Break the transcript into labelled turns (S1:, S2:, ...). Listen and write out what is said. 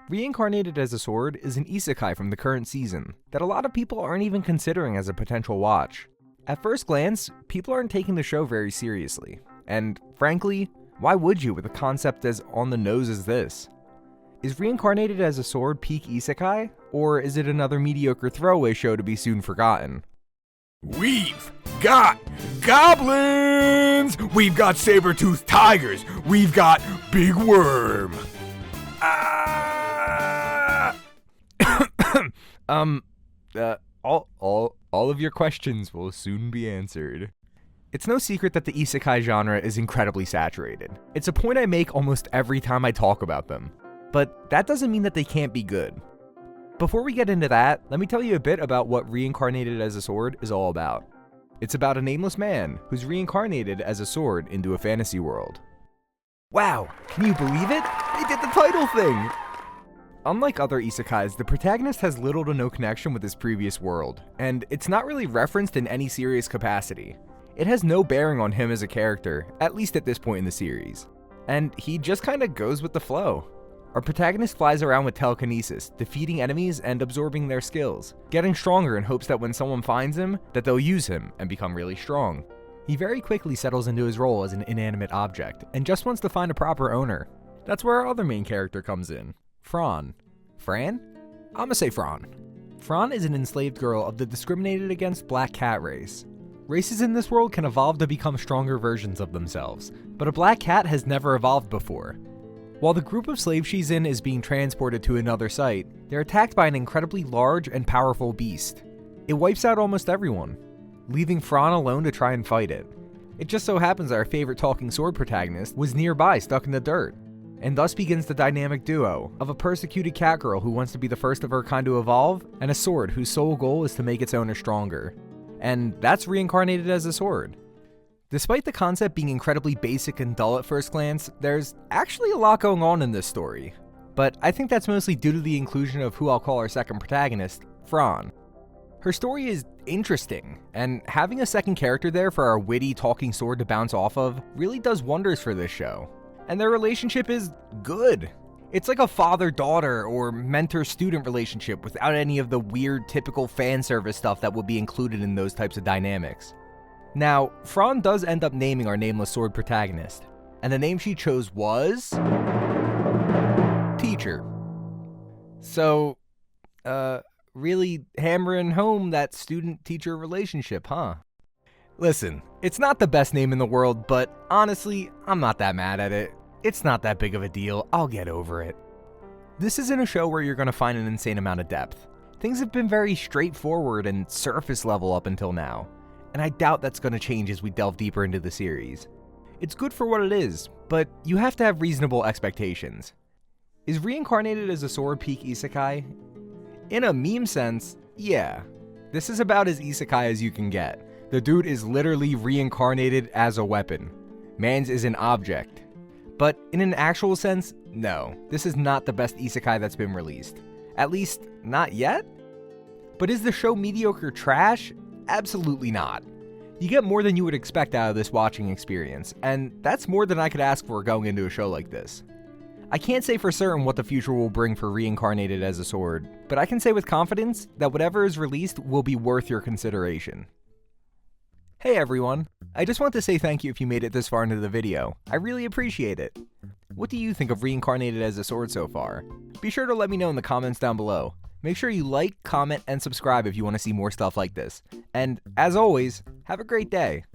S1: Reincarnated as a Sword is an isekai from the current season that a lot of people aren't even considering as a potential watch. At first glance, people aren't taking the show very seriously, and frankly, why would you with a concept as on the nose as this? Is Reincarnated as a Sword peak isekai, or is it another mediocre throwaway show to be soon forgotten?
S2: We've got goblins! We've got saber-toothed tigers! We've got Big Worm!
S1: All of your questions will soon be answered. It's no secret that the isekai genre is incredibly saturated. It's a point I make almost every time I talk about them. But that doesn't mean that they can't be good. Before we get into that, let me tell you a bit about what Reincarnated as a Sword is all about. It's about a nameless man who's reincarnated as a sword into a fantasy world. Wow, can you believe it? They did the title thing! Unlike other isekais, the protagonist has little to no connection with his previous world, and it's not really referenced in any serious capacity. It has no bearing on him as a character, at least at this point in the series. And he just kinda goes with the flow. Our protagonist flies around with telekinesis, defeating enemies and absorbing their skills, getting stronger in hopes that when someone finds him, that they'll use him and become really strong. He very quickly settles into his role as an inanimate object, and just wants to find a proper owner. That's where our other main character comes in, Fran. Fran? I'ma say Fran. Fran is an enslaved girl of the discriminated against black cat race. Races in this world can evolve to become stronger versions of themselves, but a black cat has never evolved before. While the group of slaves she's in is being transported to another site, they're attacked by an incredibly large and powerful beast. It wipes out almost everyone, leaving Fran alone to try and fight it. It just so happens our favorite talking sword protagonist was nearby stuck in the dirt, and thus begins the dynamic duo of a persecuted cat girl who wants to be the first of her kind to evolve, and a sword whose sole goal is to make its owner stronger. And that's Reincarnated as a Sword. Despite the concept being incredibly basic and dull at first glance, there's actually a lot going on in this story. But I think that's mostly due to the inclusion of who I'll call our second protagonist, Fran. Her story is interesting, and having a second character there for our witty talking sword to bounce off of really does wonders for this show. And their relationship is good. It's like a father-daughter or mentor-student relationship without any of the weird typical fan service stuff that would be included in those types of dynamics. Now, Fran does end up naming our nameless sword protagonist, and the name she chose was... Teacher. So, really hammering home that student-teacher relationship, huh? Listen, it's not the best name in the world, but honestly, I'm not that mad at it. It's not that big of a deal, I'll get over it. This isn't a show where you're gonna find an insane amount of depth. Things have been very straightforward and surface level up until now, and I doubt that's gonna change as we delve deeper into the series. It's good for what it is, but you have to have reasonable expectations. Is Reincarnated as a Sword peak isekai? In a meme sense, yeah. This is about as isekai as you can get. The dude is literally reincarnated as a weapon. Man's is an object. But in an actual sense, no. This is not the best isekai that's been released. At least, not yet? But is the show mediocre trash? Absolutely not. You get more than you would expect out of this watching experience, and that's more than I could ask for going into a show like this. I can't say for certain what the future will bring for Reincarnated as a Sword, but I can say with confidence that whatever is released will be worth your consideration. Hey everyone, I just want to say thank you if you made it this far into the video. I really appreciate it. What do you think of Reincarnated as a Sword so far? Be sure to let me know in the comments down below. Make sure you like, comment, and subscribe if you want to see more stuff like this. And as always, have a great day.